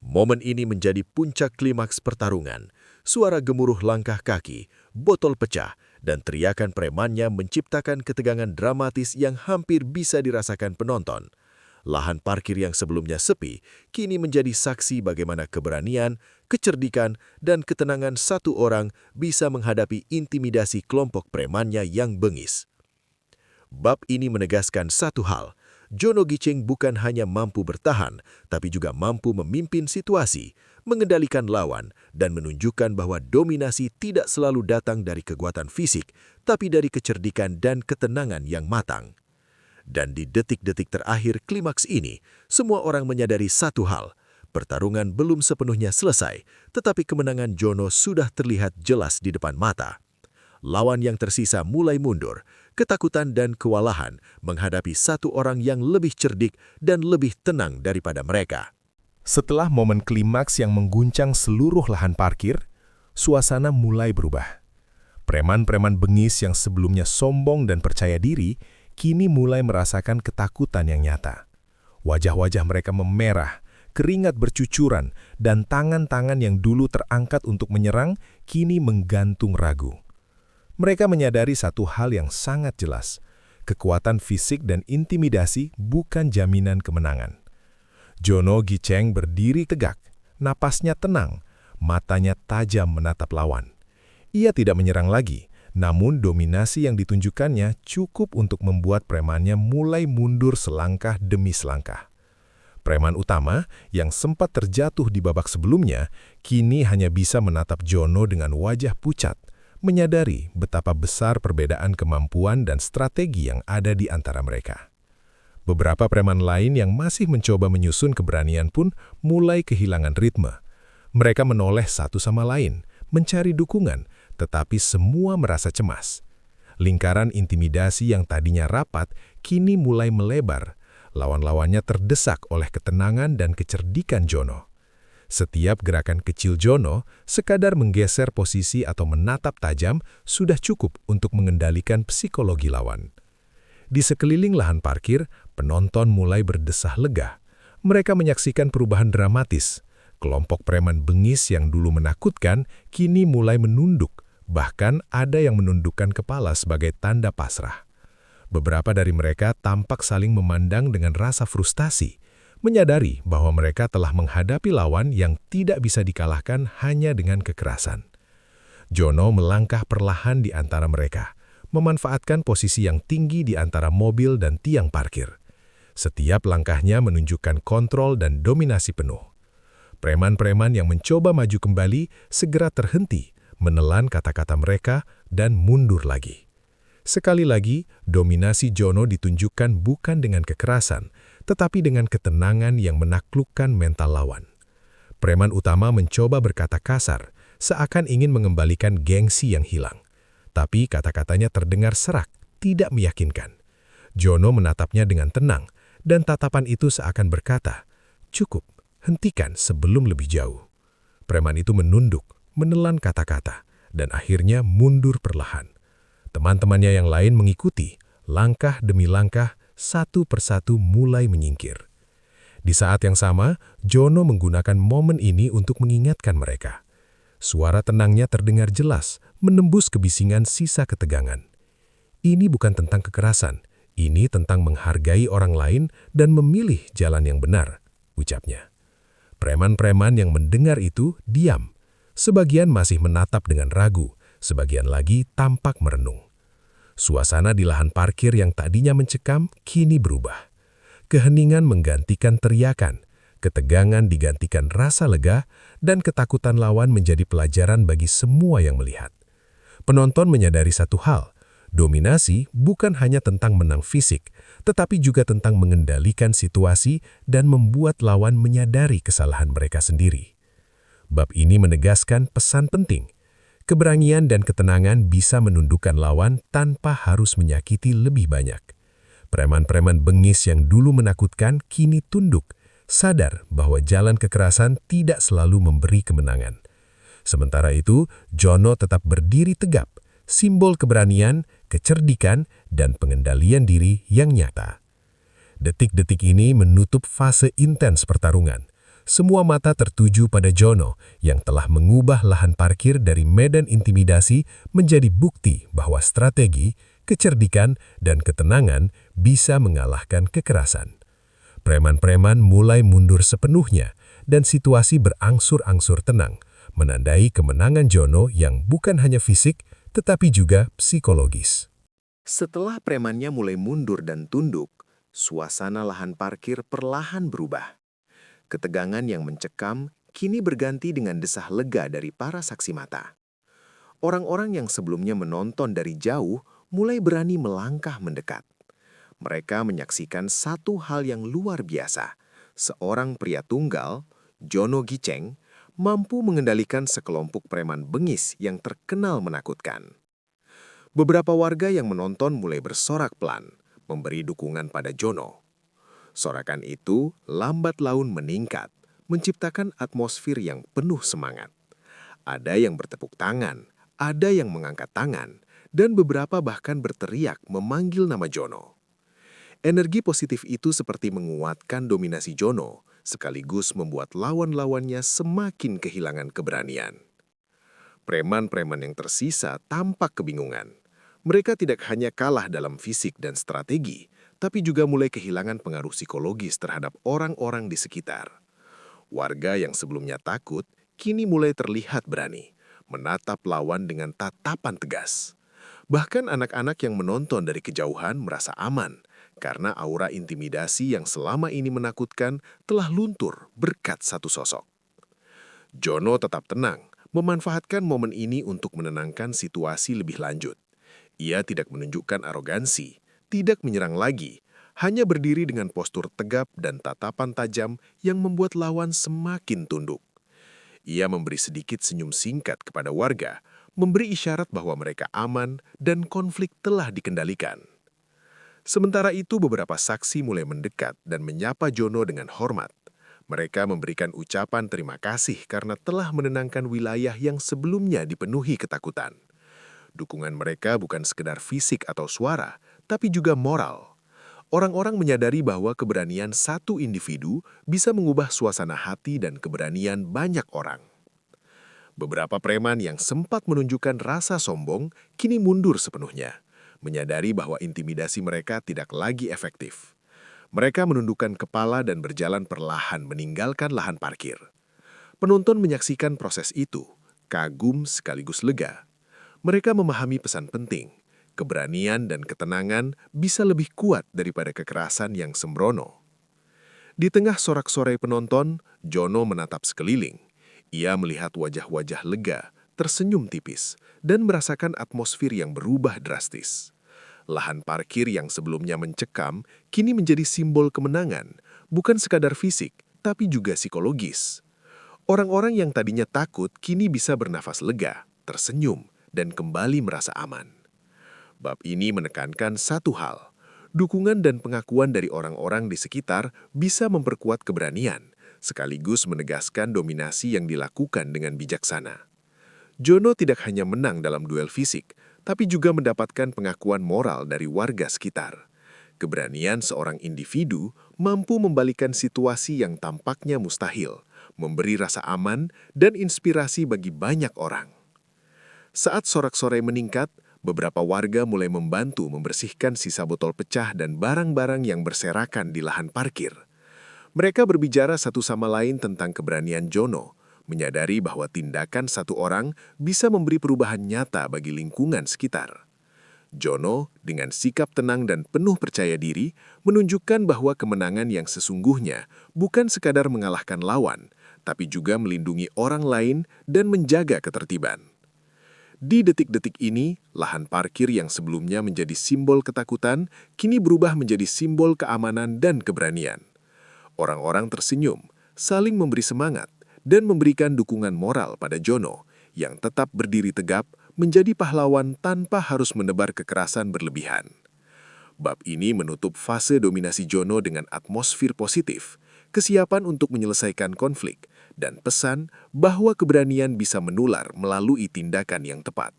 Momen ini menjadi puncak klimaks pertarungan. Suara gemuruh langkah kaki, botol pecah, dan teriakan premannya menciptakan ketegangan dramatis yang hampir bisa dirasakan penonton. Lahan parkir yang sebelumnya sepi, kini menjadi saksi bagaimana keberanian, kecerdikan, dan ketenangan satu orang bisa menghadapi intimidasi kelompok premannya yang bengis. Bab ini menegaskan satu hal, Jono Giceng bukan hanya mampu bertahan, tapi juga mampu memimpin situasi, mengendalikan lawan, dan menunjukkan bahwa dominasi tidak selalu datang dari kekuatan fisik, tapi dari kecerdikan dan ketenangan yang matang. Dan di detik-detik terakhir klimaks ini, semua orang menyadari satu hal. Pertarungan belum sepenuhnya selesai, tetapi kemenangan Jono sudah terlihat jelas di depan mata. Lawan yang tersisa mulai mundur, ketakutan dan kewalahan menghadapi satu orang yang lebih cerdik dan lebih tenang daripada mereka. Setelah momen klimaks yang mengguncang seluruh lahan parkir, suasana mulai berubah. Preman-preman bengis yang sebelumnya sombong dan percaya diri, kini mulai merasakan ketakutan yang nyata. Wajah-wajah mereka memerah, keringat bercucuran, dan tangan-tangan yang dulu terangkat untuk menyerang, kini menggantung ragu. Mereka menyadari satu hal yang sangat jelas, kekuatan fisik dan intimidasi bukan jaminan kemenangan. Jono Giceng berdiri tegak, napasnya tenang, matanya tajam menatap lawan. Ia tidak menyerang lagi, namun dominasi yang ditunjukkannya cukup untuk membuat premannya mulai mundur selangkah demi selangkah. Preman utama yang sempat terjatuh di babak sebelumnya, kini hanya bisa menatap Jono dengan wajah pucat, menyadari betapa besar perbedaan kemampuan dan strategi yang ada di antara mereka. Beberapa preman lain yang masih mencoba menyusun keberanian pun mulai kehilangan ritme. Mereka menoleh satu sama lain, mencari dukungan, tetapi semua merasa cemas. Lingkaran intimidasi yang tadinya rapat kini mulai melebar. Lawan-lawannya terdesak oleh ketenangan dan kecerdikan Jono. Setiap gerakan kecil Jono, sekadar menggeser posisi atau menatap tajam, sudah cukup untuk mengendalikan psikologi lawan. Di sekeliling lahan parkir, penonton mulai berdesah lega. Mereka menyaksikan perubahan dramatis. Kelompok preman bengis yang dulu menakutkan, kini mulai menunduk. Bahkan ada yang menundukkan kepala sebagai tanda pasrah. Beberapa dari mereka tampak saling memandang dengan rasa frustasi, menyadari bahwa mereka telah menghadapi lawan yang tidak bisa dikalahkan hanya dengan kekerasan. Jono melangkah perlahan di antara mereka, memanfaatkan posisi yang tinggi di antara mobil dan tiang parkir. Setiap langkahnya menunjukkan kontrol dan dominasi penuh. Preman-preman yang mencoba maju kembali segera terhenti, menelan kata-kata mereka, dan mundur lagi. Sekali lagi, dominasi Jono ditunjukkan bukan dengan kekerasan, tetapi dengan ketenangan yang menaklukkan mental lawan. Preman utama mencoba berkata kasar, seakan ingin mengembalikan gengsi yang hilang. Tapi kata-katanya terdengar serak, tidak meyakinkan. Jono menatapnya dengan tenang, dan tatapan itu seakan berkata, "Cukup, hentikan sebelum lebih jauh." Preman itu menunduk, menelan kata-kata, dan akhirnya mundur perlahan. Teman-temannya yang lain mengikuti, langkah demi langkah, satu persatu mulai menyingkir. Di saat yang sama, Jono menggunakan momen ini untuk mengingatkan mereka. Suara tenangnya terdengar jelas, menembus kebisingan sisa ketegangan. Ini bukan tentang kekerasan, ini tentang menghargai orang lain dan memilih jalan yang benar, ucapnya. Preman-preman yang mendengar itu diam. Sebagian masih menatap dengan ragu, sebagian lagi tampak merenung. Suasana di lahan parkir yang tadinya mencekam kini berubah. Keheningan menggantikan teriakan, ketegangan digantikan rasa lega, dan ketakutan lawan menjadi pelajaran bagi semua yang melihat. Penonton menyadari satu hal, dominasi bukan hanya tentang menang fisik, tetapi juga tentang mengendalikan situasi dan membuat lawan menyadari kesalahan mereka sendiri. Bab ini menegaskan pesan penting. Keberanian dan ketenangan bisa menundukkan lawan tanpa harus menyakiti lebih banyak. Preman-preman bengis yang dulu menakutkan kini tunduk, sadar bahwa jalan kekerasan tidak selalu memberi kemenangan. Sementara itu, Jono tetap berdiri tegap, simbol keberanian, kecerdikan, dan pengendalian diri yang nyata. Detik-detik ini menutup fase intens pertarungan. Semua mata tertuju pada Jono yang telah mengubah lahan parkir dari medan intimidasi menjadi bukti bahwa strategi, kecerdikan, dan ketenangan bisa mengalahkan kekerasan. Preman-preman mulai mundur sepenuhnya dan situasi berangsur-angsur tenang, menandai kemenangan Jono yang bukan hanya fisik tetapi juga psikologis. Setelah premannya mulai mundur dan tunduk, suasana lahan parkir perlahan berubah. Ketegangan yang mencekam kini berganti dengan desah lega dari para saksi mata. Orang-orang yang sebelumnya menonton dari jauh mulai berani melangkah mendekat. Mereka menyaksikan satu hal yang luar biasa. Seorang pria tunggal, Jono Giceng, mampu mengendalikan sekelompok preman bengis yang terkenal menakutkan. Beberapa warga yang menonton mulai bersorak pelan, memberi dukungan pada Jono. Sorakan itu lambat laun meningkat, menciptakan atmosfer yang penuh semangat. Ada yang bertepuk tangan, ada yang mengangkat tangan, dan beberapa bahkan berteriak memanggil nama Jono. Energi positif itu seperti menguatkan dominasi Jono, sekaligus membuat lawan-lawannya semakin kehilangan keberanian. Preman-preman yang tersisa tampak kebingungan. Mereka tidak hanya kalah dalam fisik dan strategi, tapi juga mulai kehilangan pengaruh psikologis terhadap orang-orang di sekitar. Warga yang sebelumnya takut, kini mulai terlihat berani, menatap lawan dengan tatapan tegas. Bahkan anak-anak yang menonton dari kejauhan merasa aman, karena aura intimidasi yang selama ini menakutkan telah luntur berkat satu sosok. Jono tetap tenang, memanfaatkan momen ini untuk menenangkan situasi lebih lanjut. Ia tidak menunjukkan arogansi, tidak menyerang lagi, hanya berdiri dengan postur tegap dan tatapan tajam yang membuat lawan semakin tunduk. Ia memberi sedikit senyum singkat kepada warga, memberi isyarat bahwa mereka aman dan konflik telah dikendalikan. Sementara itu beberapa saksi mulai mendekat dan menyapa Jono dengan hormat. Mereka memberikan ucapan terima kasih karena telah menenangkan wilayah yang sebelumnya dipenuhi ketakutan. Dukungan mereka bukan sekedar fisik atau suara, tapi juga moral. Orang-orang menyadari bahwa keberanian satu individu bisa mengubah suasana hati dan keberanian banyak orang. Beberapa preman yang sempat menunjukkan rasa sombong kini mundur sepenuhnya, menyadari bahwa intimidasi mereka tidak lagi efektif. Mereka menundukkan kepala dan berjalan perlahan meninggalkan lahan parkir. Penonton menyaksikan proses itu, kagum sekaligus lega. Mereka memahami pesan penting, keberanian dan ketenangan bisa lebih kuat daripada kekerasan yang sembrono. Di tengah sorak-sorai penonton, Jono menatap sekeliling. Ia melihat wajah-wajah lega, tersenyum tipis, dan merasakan atmosfer yang berubah drastis. Lahan parkir yang sebelumnya mencekam, kini menjadi simbol kemenangan, bukan sekadar fisik, tapi juga psikologis. Orang-orang yang tadinya takut kini bisa bernafas lega, tersenyum, dan kembali merasa aman. Bab ini menekankan satu hal, dukungan dan pengakuan dari orang-orang di sekitar bisa memperkuat keberanian, sekaligus menegaskan dominasi yang dilakukan dengan bijaksana. Jono tidak hanya menang dalam duel fisik, tapi juga mendapatkan pengakuan moral dari warga sekitar. Keberanian seorang individu mampu membalikan situasi yang tampaknya mustahil, memberi rasa aman dan inspirasi bagi banyak orang. Saat sorak-sorai meningkat, beberapa warga mulai membantu membersihkan sisa botol pecah dan barang-barang yang berserakan di lahan parkir. Mereka berbicara satu sama lain tentang keberanian Jono, menyadari bahwa tindakan satu orang bisa memberi perubahan nyata bagi lingkungan sekitar. Jono, dengan sikap tenang dan penuh percaya diri, menunjukkan bahwa kemenangan yang sesungguhnya bukan sekadar mengalahkan lawan, tapi juga melindungi orang lain dan menjaga ketertiban. Di detik-detik ini, lahan parkir yang sebelumnya menjadi simbol ketakutan, kini berubah menjadi simbol keamanan dan keberanian. Orang-orang tersenyum, saling memberi semangat, dan memberikan dukungan moral pada Jono, yang tetap berdiri tegap menjadi pahlawan tanpa harus menebar kekerasan berlebihan. Bab ini menutup fase dominasi Jono dengan atmosfer positif, kesiapan untuk menyelesaikan konflik, dan pesan bahwa keberanian bisa menular melalui tindakan yang tepat.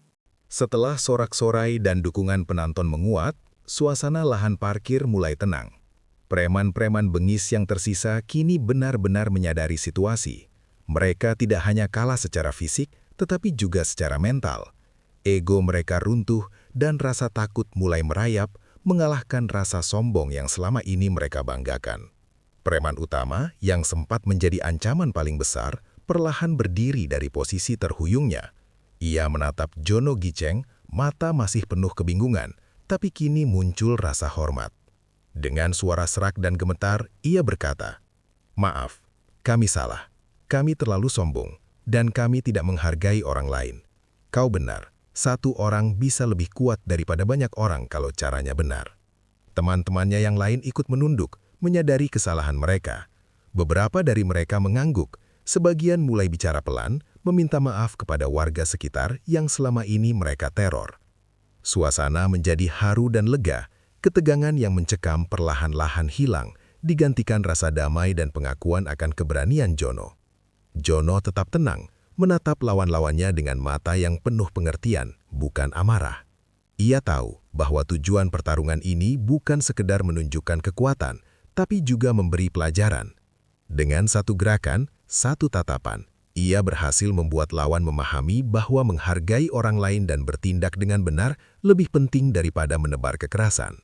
Setelah sorak-sorai dan dukungan penonton menguat, suasana lahan parkir mulai tenang. Preman-preman bengis yang tersisa kini benar-benar menyadari situasi. Mereka tidak hanya kalah secara fisik, tetapi juga secara mental. Ego mereka runtuh dan rasa takut mulai merayap, mengalahkan rasa sombong yang selama ini mereka banggakan. Preman utama yang sempat menjadi ancaman paling besar, perlahan berdiri dari posisi terhuyungnya. Ia menatap Jono Giceng, mata masih penuh kebingungan, tapi kini muncul rasa hormat. Dengan suara serak dan gemetar, ia berkata, "Maaf, kami salah. kami terlalu sombong, dan kami tidak menghargai orang lain. Kau benar, satu orang bisa lebih kuat daripada banyak orang kalau caranya benar. Teman-temannya yang lain ikut menunduk, menyadari kesalahan mereka. Beberapa dari mereka mengangguk, sebagian mulai bicara pelan, meminta maaf kepada warga sekitar yang selama ini mereka teror. Suasana menjadi haru dan lega, ketegangan yang mencekam perlahan-lahan hilang, digantikan rasa damai dan pengakuan akan keberanian Jono. Jono tetap tenang, menatap lawan-lawannya dengan mata yang penuh pengertian, bukan amarah. Ia tahu bahwa tujuan pertarungan ini bukan sekedar menunjukkan kekuatan, tapi juga memberi pelajaran. Dengan satu gerakan, satu tatapan, ia berhasil membuat lawan memahami bahwa menghargai orang lain dan bertindak dengan benar lebih penting daripada menebar kekerasan.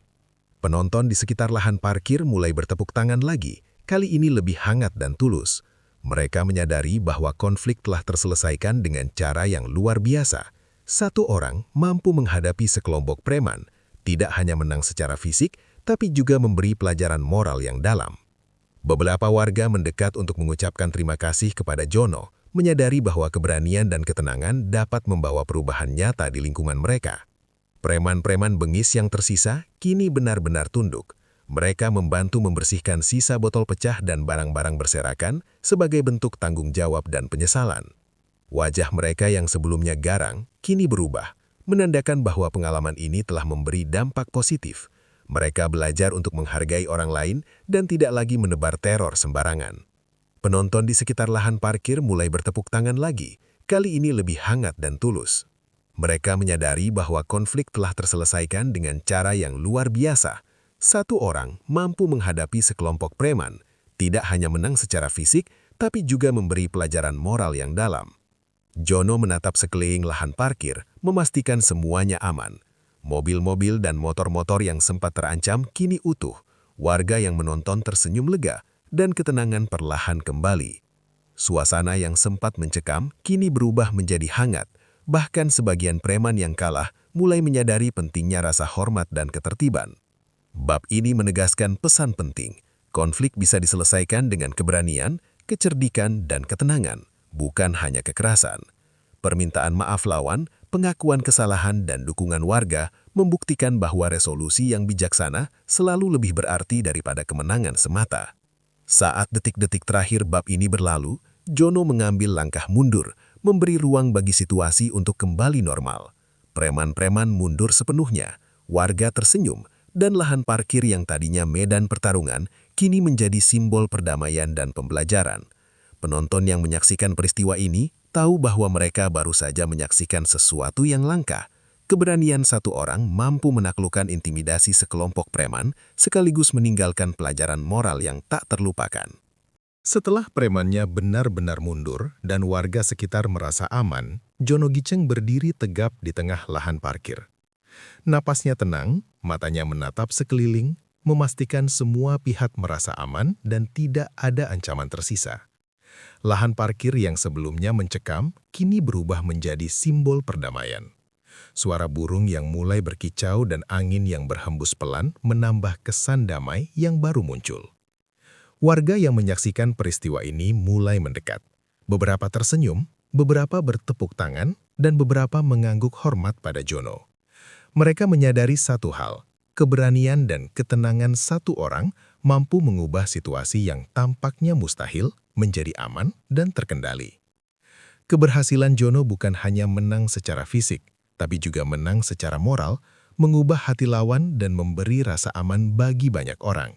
Penonton di sekitar lahan parkir mulai bertepuk tangan lagi, kali ini lebih hangat dan tulus. Mereka menyadari bahwa konflik telah terselesaikan dengan cara yang luar biasa. Satu orang mampu menghadapi sekelompok preman, tidak hanya menang secara fisik, tapi juga memberi pelajaran moral yang dalam. Beberapa warga mendekat untuk mengucapkan terima kasih kepada Jono, menyadari bahwa keberanian dan ketenangan dapat membawa perubahan nyata di lingkungan mereka. Preman-preman bengis yang tersisa kini benar-benar tunduk. Mereka membantu membersihkan sisa botol pecah dan barang-barang berserakan sebagai bentuk tanggung jawab dan penyesalan. Wajah mereka yang sebelumnya garang, kini berubah, menandakan bahwa pengalaman ini telah memberi dampak positif. Mereka belajar untuk menghargai orang lain dan tidak lagi menebar teror sembarangan. Penonton di sekitar lahan parkir mulai bertepuk tangan lagi, kali ini lebih hangat dan tulus. Mereka menyadari bahwa konflik telah terselesaikan dengan cara yang luar biasa. Satu orang mampu menghadapi sekelompok preman, tidak hanya menang secara fisik, tapi juga memberi pelajaran moral yang dalam. Jono menatap sekeliling lahan parkir, memastikan semuanya aman. Mobil-mobil dan motor-motor yang sempat terancam kini utuh. Warga yang menonton tersenyum lega, dan ketenangan perlahan kembali. Suasana yang sempat mencekam kini berubah menjadi hangat, bahkan sebagian preman yang kalah mulai menyadari pentingnya rasa hormat dan ketertiban. Bab ini menegaskan pesan penting. Konflik bisa diselesaikan dengan keberanian, kecerdikan, dan ketenangan, bukan hanya kekerasan. Permintaan maaf lawan, pengakuan kesalahan, dan dukungan warga membuktikan bahwa resolusi yang bijaksana selalu lebih berarti daripada kemenangan semata. Saat detik-detik terakhir bab ini berlalu, Jono mengambil langkah mundur, memberi ruang bagi situasi untuk kembali normal. Preman-preman mundur sepenuhnya, warga tersenyum, dan lahan parkir yang tadinya medan pertarungan kini menjadi simbol perdamaian dan pembelajaran. Penonton yang menyaksikan peristiwa ini tahu bahwa mereka baru saja menyaksikan sesuatu yang langka. Keberanian satu orang mampu menaklukkan intimidasi sekelompok preman sekaligus meninggalkan pelajaran moral yang tak terlupakan. Setelah premannya benar-benar mundur dan warga sekitar merasa aman, Jono Giceng berdiri tegap di tengah lahan parkir. Napasnya tenang, matanya menatap sekeliling, memastikan semua pihak merasa aman dan tidak ada ancaman tersisa. Lahan parkir yang sebelumnya mencekam, kini berubah menjadi simbol perdamaian. Suara burung yang mulai berkicau dan angin yang berhembus pelan menambah kesan damai yang baru muncul. Warga yang menyaksikan peristiwa ini mulai mendekat. Beberapa tersenyum, beberapa bertepuk tangan, dan beberapa mengangguk hormat pada Jono. Mereka menyadari satu hal, keberanian dan ketenangan satu orang mampu mengubah situasi yang tampaknya mustahil menjadi aman dan terkendali. Keberhasilan Jono bukan hanya menang secara fisik, tapi juga menang secara moral, mengubah hati lawan dan memberi rasa aman bagi banyak orang.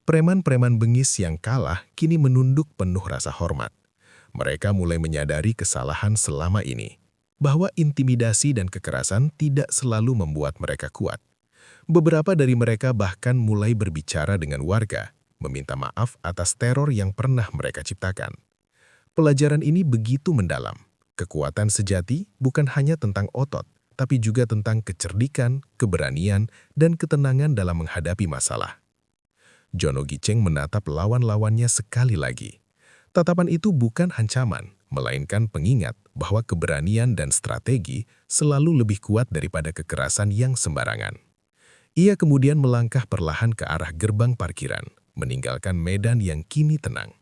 Preman-preman bengis yang kalah kini menunduk penuh rasa hormat. Mereka mulai menyadari kesalahan selama ini, bahwa intimidasi dan kekerasan tidak selalu membuat mereka kuat. Beberapa dari mereka bahkan mulai berbicara dengan warga, meminta maaf atas teror yang pernah mereka ciptakan. Pelajaran ini begitu mendalam. Kekuatan sejati bukan hanya tentang otot, tapi juga tentang kecerdikan, keberanian, dan ketenangan dalam menghadapi masalah. Jono Giceng menatap lawan-lawannya sekali lagi. Tatapan itu bukan ancaman, melainkan pengingat bahwa keberanian dan strategi selalu lebih kuat daripada kekerasan yang sembarangan. Ia kemudian melangkah perlahan ke arah gerbang parkiran, meninggalkan medan yang kini tenang.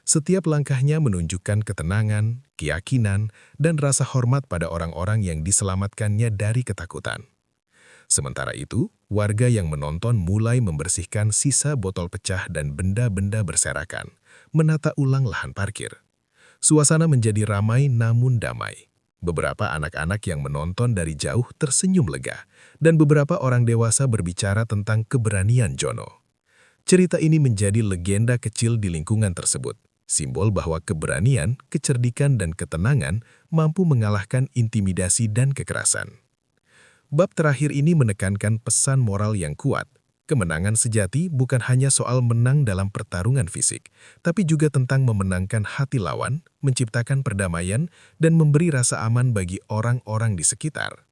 Setiap langkahnya menunjukkan ketenangan, keyakinan, dan rasa hormat pada orang-orang yang diselamatkannya dari ketakutan. Sementara itu, warga yang menonton mulai membersihkan sisa botol pecah dan benda-benda berserakan, menata ulang lahan parkir. Suasana menjadi ramai namun damai. Beberapa anak-anak yang menonton dari jauh tersenyum lega, dan beberapa orang dewasa berbicara tentang keberanian Jono. Cerita ini menjadi legenda kecil di lingkungan tersebut, simbol bahwa keberanian, kecerdikan, dan ketenangan mampu mengalahkan intimidasi dan kekerasan. Bab terakhir ini menekankan pesan moral yang kuat. Kemenangan sejati bukan hanya soal menang dalam pertarungan fisik, tapi juga tentang memenangkan hati lawan, menciptakan perdamaian, dan memberi rasa aman bagi orang-orang di sekitar.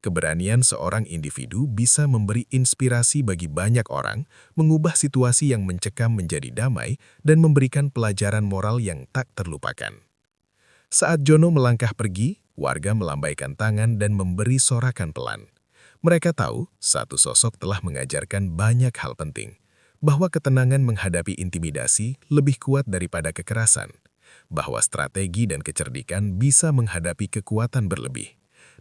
Keberanian seorang individu bisa memberi inspirasi bagi banyak orang, mengubah situasi yang mencekam menjadi damai, dan memberikan pelajaran moral yang tak terlupakan. Saat Jono melangkah pergi, warga melambaikan tangan dan memberi sorakan pelan. Mereka tahu satu sosok telah mengajarkan banyak hal penting, bahwa ketenangan menghadapi intimidasi lebih kuat daripada kekerasan, bahwa strategi dan kecerdikan bisa menghadapi kekuatan berlebih,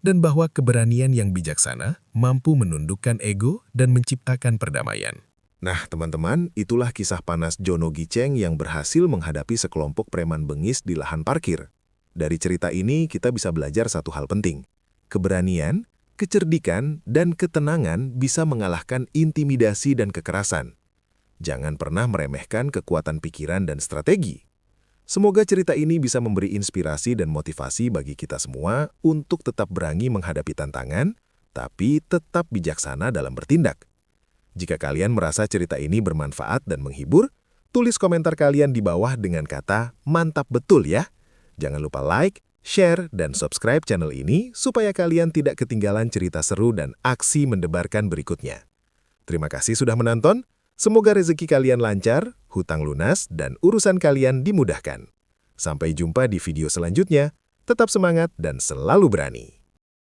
dan bahwa keberanian yang bijaksana mampu menundukkan ego dan menciptakan perdamaian. Nah, teman-teman, itulah kisah panas Jono Giceng yang berhasil menghadapi sekelompok preman bengis di lahan parkir. Dari cerita ini, kita bisa belajar satu hal penting. Keberanian, kecerdikan, dan ketenangan bisa mengalahkan intimidasi dan kekerasan. Jangan pernah meremehkan kekuatan pikiran dan strategi. Semoga cerita ini bisa memberi inspirasi dan motivasi bagi kita semua untuk tetap berani menghadapi tantangan, tapi tetap bijaksana dalam bertindak. Jika kalian merasa cerita ini bermanfaat dan menghibur, tulis komentar kalian di bawah dengan kata "mantap betul" ya. Jangan lupa like, share, dan subscribe channel ini supaya kalian tidak ketinggalan cerita seru dan aksi mendebarkan berikutnya. Terima kasih sudah menonton. Semoga rezeki kalian lancar, hutang lunas, dan urusan kalian dimudahkan. Sampai jumpa di video selanjutnya. Tetap semangat dan selalu berani.